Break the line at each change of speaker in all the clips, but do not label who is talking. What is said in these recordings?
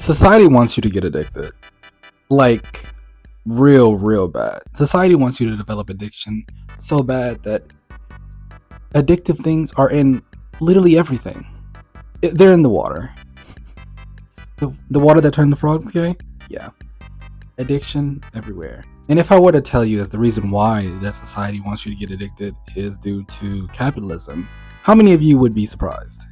Society wants you to get addicted. Like, real bad. Society wants you to develop addiction so bad that addictive things are in literally everything. They're in the water. The water that turned the frogs gay? Yeah. Addiction everywhere. And if I were to tell you that the reason why that society wants you to get addicted is due to capitalism, how many of you would be surprised?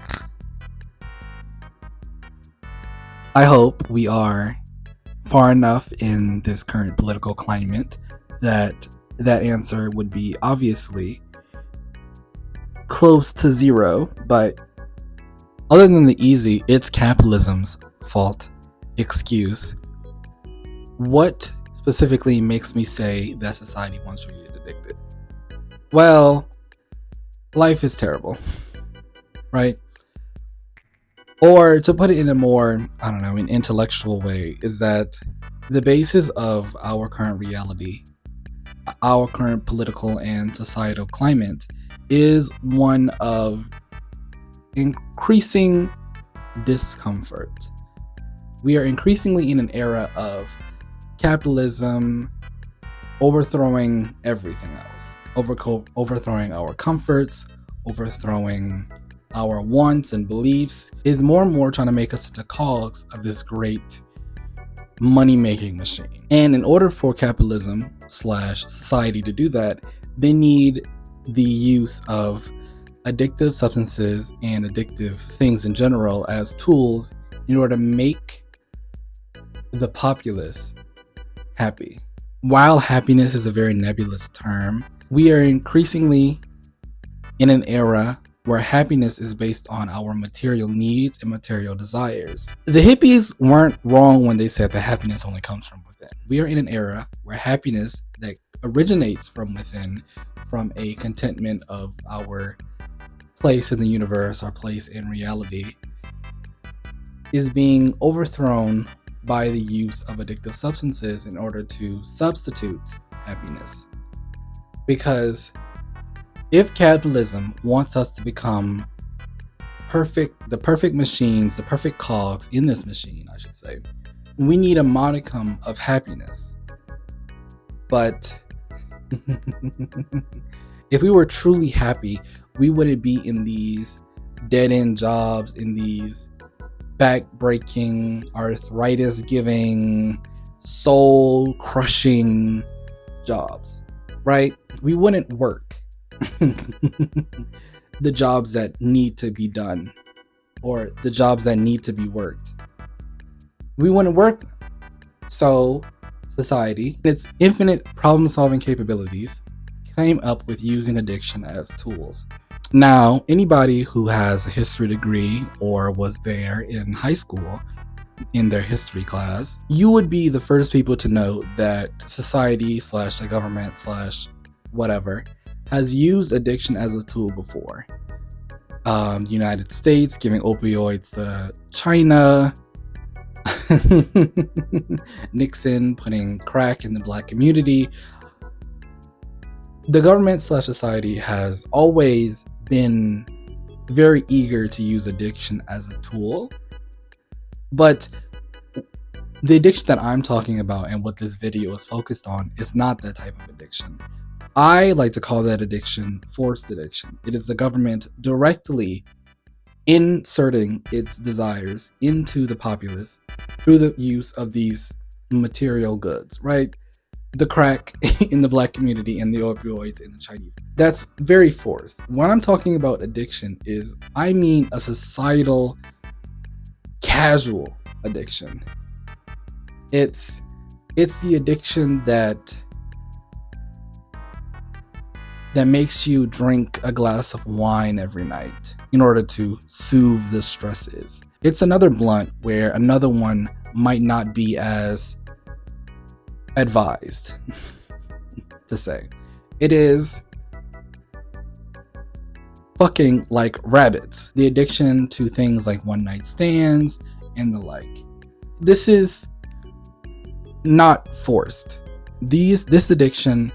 I hope we are far enough in this current political climate that that answer would be obviously close to zero, but other than the easy, it's capitalism's fault excuse, what specifically makes me say that society wants you to get addicted? Well, life is terrible, right? Or to put it in a more, an intellectual way, is that the basis of our current reality, our current political and societal climate, is one of increasing discomfort. We are increasingly in an era of capitalism overthrowing everything else, overthrowing our comforts, overthrowing our wants and beliefs, is more and more trying to make us into cogs of this great money-making machine. And in order for capitalism / society to do that, they need the use of addictive substances and addictive things in general as tools in order to make the populace happy. While happiness is a very nebulous term, we are increasingly in an era where happiness is based on our material needs and material desires. The hippies weren't wrong when they said that happiness only comes from within. We are in an era where happiness that originates from within, from a contentment of our place in the universe, our place in reality, is being overthrown by the use of addictive substances in order to substitute happiness. Because if capitalism wants us to become the perfect machines, the perfect cogs in this machine, I should say, we need a modicum of happiness. But if we were truly happy, we wouldn't be in these dead-end jobs, in these back-breaking, arthritis-giving, soul-crushing jobs, right? We wouldn't work the jobs that need to be done, or the jobs that need to be worked. We wouldn't work. So society, its infinite problem-solving capabilities, came up with using addiction as tools. Now, anybody who has a history degree or was there in high school in their history class, you would be the first people to know that society / the government / whatever has used addiction as a tool before. The United States giving opioids to China, Nixon putting crack in the black community. The government / society has always been very eager to use addiction as a tool. But the addiction that I'm talking about and what this video is focused on is not that type of addiction. I like to call that addiction forced addiction. It is the government directly inserting its desires into the populace through the use of these material goods, right? The crack in the black community and the opioids in the Chinese. That's very forced. When I'm talking about addiction I mean a societal, casual addiction. It's the addiction that makes you drink a glass of wine every night in order to soothe the stresses. It's another blunt where another one might not be as advised to say. It is fucking like rabbits. The addiction to things like one night stands and the like. This is not forced. This addiction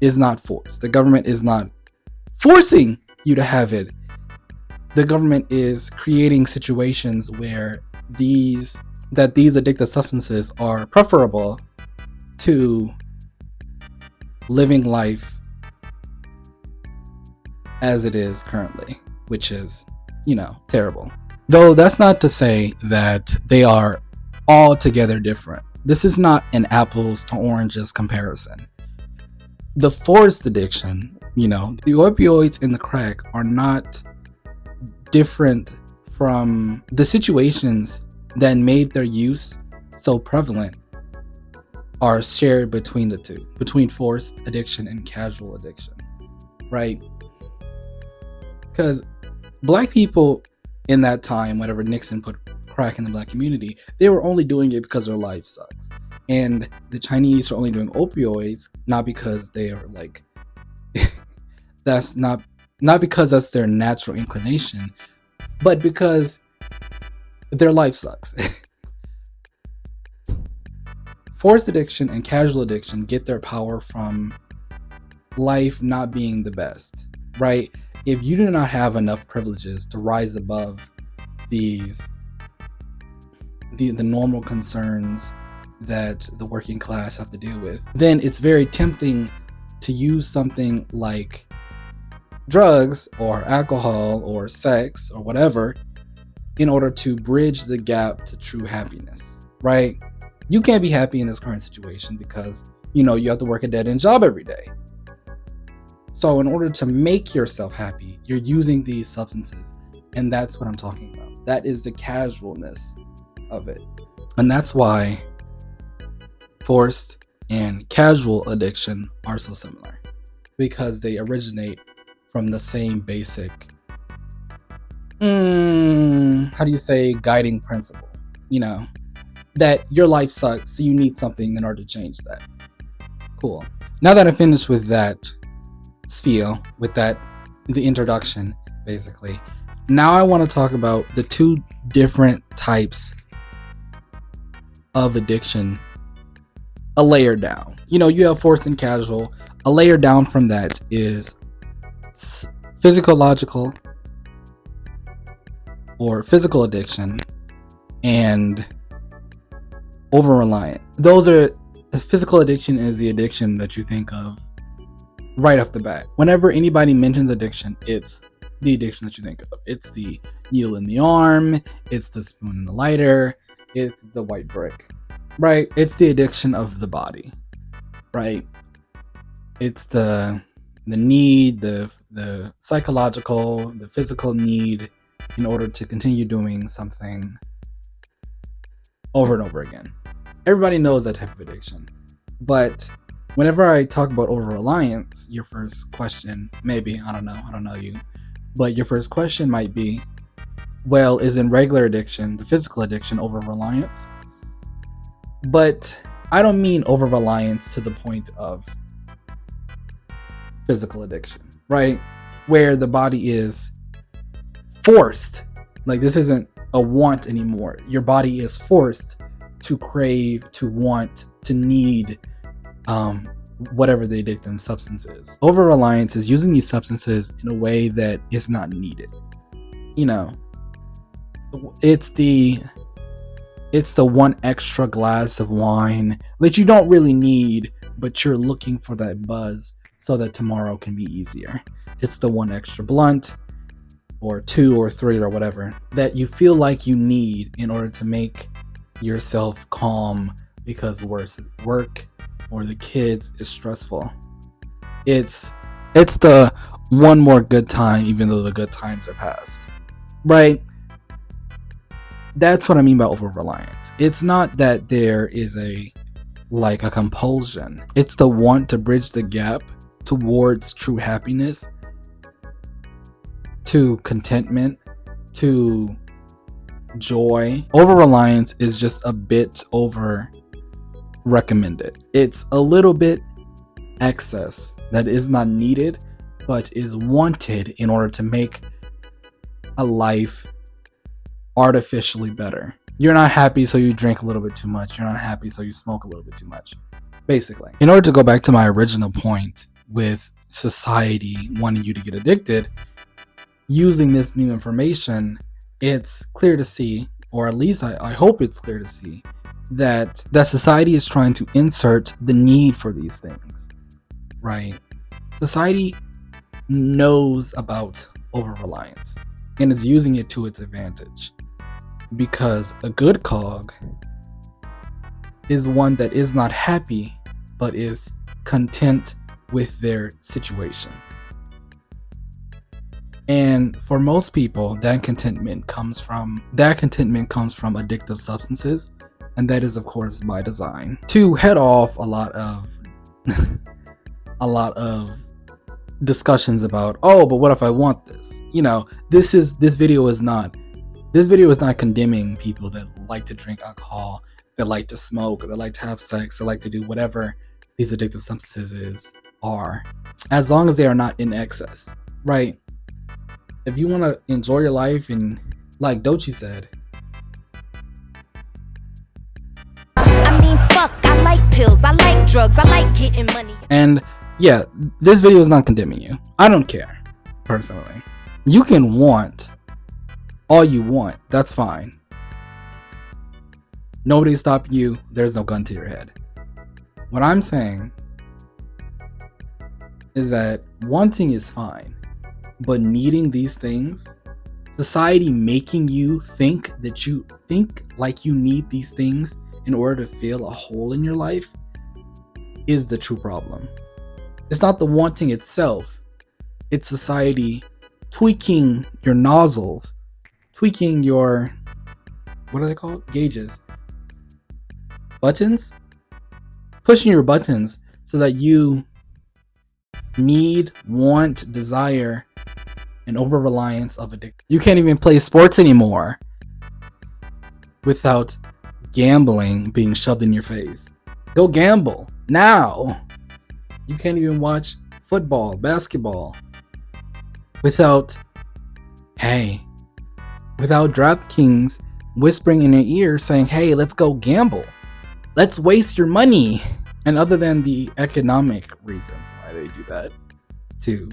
is not forced. The government is not forcing you to have it. The government is creating situations where these addictive substances are preferable to living life as it is currently, which is, terrible. Though that's not to say that they are altogether different. This is not an apples to oranges comparison. The forced addiction, the opioids and the crack are not different from the situations that made their use so prevalent are shared between the two, between forced addiction and casual addiction, right? Because black people in that time, whenever Nixon put crack in the black community, they were only doing it because their life sucks. And the Chinese are only doing opioids, not because they are like, that's not because that's their natural inclination, but because their life sucks. Forced addiction and casual addiction get their power from life not being the best, right? If you do not have enough privileges to rise above the normal concerns that the working class have to deal with, then it's very tempting to use something like drugs or alcohol or sex or whatever in order to bridge the gap to true happiness, right? You can't be happy in this current situation because, you have to work a dead-end job every day. So in order to make yourself happy, you're using these substances. And that's what I'm talking about. That is the casualness of it. And that's why forced and casual addiction are so similar. Because they originate from the same basic, guiding principle. That your life sucks, so you need something in order to change that. Cool. Now that I finished with that spiel, the introduction, basically, now I want to talk about the two different types of addiction, a layer down. You have forced and casual. A layer down from that is physical addiction and over-reliant. Physical addiction is the addiction that you think of right off the bat. Whenever anybody mentions addiction, it's the addiction that you think of. It's the needle in the arm, it's the spoon in the lighter, it's the white brick, right? It's the addiction of the body, right? It's the need, the psychological, the physical need in order to continue doing something over and over again. Everybody knows that type of addiction. But whenever I talk about over-reliance, your first question, maybe, I don't know you, but your first question might be, well, is in regular addiction, the physical addiction, over-reliance? But I don't mean over-reliance to the point of physical addiction, right? Where the body is forced. Like, this isn't a want anymore. Your body is forced to crave, to want, to need whatever the addictive substance is. Over-reliance is using these substances in a way that is not needed. It's the one extra glass of wine that you don't really need, but you're looking for that buzz so that tomorrow can be easier. It's the one extra blunt or 2 or 3 or whatever that you feel like you need in order to make yourself calm because work or the kids is stressful. It's the one more good time even though the good times are past, right? That's what I mean by over-reliance. It's not that there is a compulsion. It's the want to bridge the gap towards true happiness, to contentment, to joy. Over-reliance is just a bit over recommended. It's a little bit excess that is not needed, but is wanted in order to make a life artificially better. You're not happy, so you drink a little bit too much. You're not happy, so you smoke a little bit too much. Basically, in order to go back to my original point with society wanting you to get addicted, using this new information, it's clear to see, or at least I hope it's clear to see, that society is trying to insert the need for these things, right? Society knows about over-reliance and is using it to its advantage, because a good cog is one that is not happy but is content with their situation. And for most people, that contentment comes from addictive substances, and that is of course by design, to head off a lot of discussions about, oh, but what if I want this? This video is not condemning people that like to drink alcohol, that like to smoke, that like to have sex, that like to do whatever these addictive substances are, as long as they are not in excess, right? If you want to enjoy your life, and like Doechii said,
I mean, fuck, I like pills, I like drugs, I like getting money.
And yeah, this video is not condemning you. I don't care, personally. You can want all you want, that's fine. Nobody's stopping you. There's no gun to your head. What I'm saying is that wanting is fine, but needing these things, society making you think like you need these things in order to fill a hole in your life, is the true problem. It's not the wanting itself. It's society tweaking your nozzles, tweaking your, what are they called? Gauges. Buttons? Pushing your buttons so that you need, want, desire, and over-reliance of addiction. You can't even play sports anymore without gambling being shoved in your face. Go gamble now. You can't even watch football, basketball without DraftKings whispering in your ear saying, hey, let's go gamble. Let's waste your money. And other than the economic reasons why they do that, to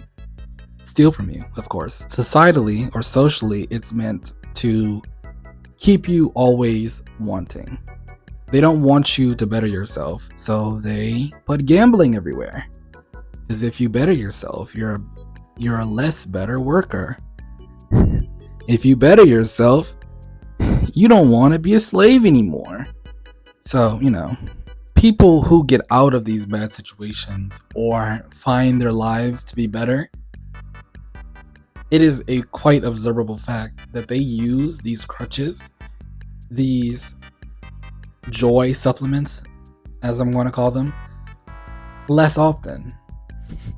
steal from you, of course. Societally or socially, it's meant to keep you always wanting. They don't want you to better yourself, so they put gambling everywhere. Because if you better yourself, you're a less better worker. If you better yourself, you don't want to be a slave anymore. So, people who get out of these bad situations or find their lives to be better, it is a quite observable fact that they use these crutches, these joy supplements, as I'm going to call them, less often,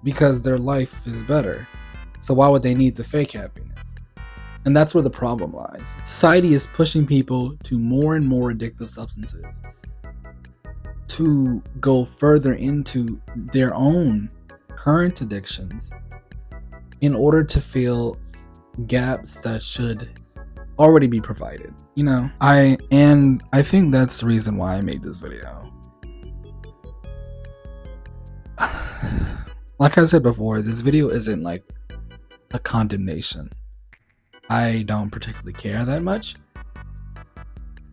because their life is better. So why would they need the fake happiness? And that's where the problem lies. Society is pushing people to more and more addictive substances, to go further into their own current addictions in order to fill gaps that should already be provided. I think that's the reason why I made this video. Like I said before, this video isn't like a condemnation. I don't particularly care that much,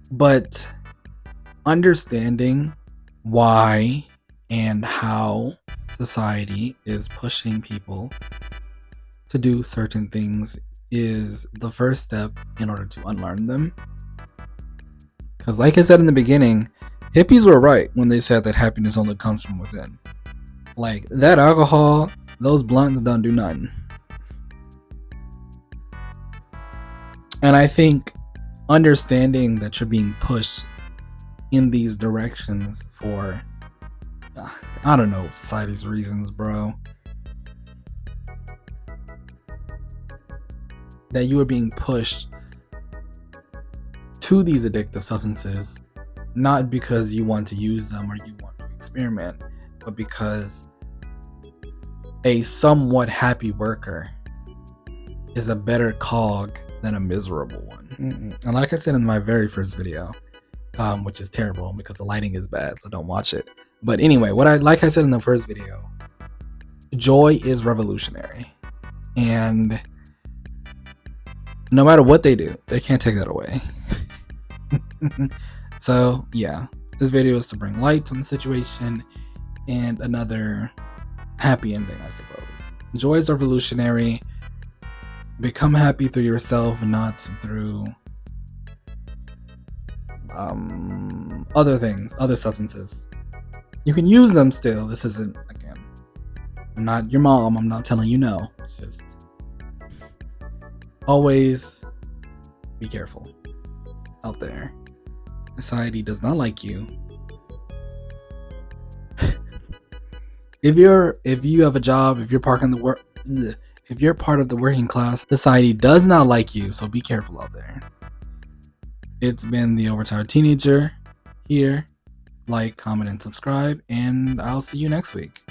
but understanding why and how society is pushing people to do certain things is the first step in order to unlearn them. Because like I said in the beginning, hippies were right when they said that happiness only comes from within. Like, that alcohol, those blunts don't do nothing. And I think understanding that you're being pushed in these directions for, I don't know, society's reasons, bro. That you are being pushed to these addictive substances, not because you want to use them or you want to experiment, but because a somewhat happy worker is a better cog than a miserable one. And like I said in my very first video, which is terrible because the lighting is bad, so don't watch it. But anyway, like I said in the first video, joy is revolutionary, and no matter what they do, they can't take that away. So yeah, this video is to bring light on the situation and another happy ending, I suppose. Joy is revolutionary. Become happy through yourself, not through other things, other substances. You can use them still. This isn't, again, I'm not your mom. I'm not telling you no. It's just always be careful out there. Society does not like you. If you have a job, if you're part of the working class, society does not like you, so be careful out there. It's been the Overtired Teenager here. Like, comment, and subscribe, and I'll see you next week.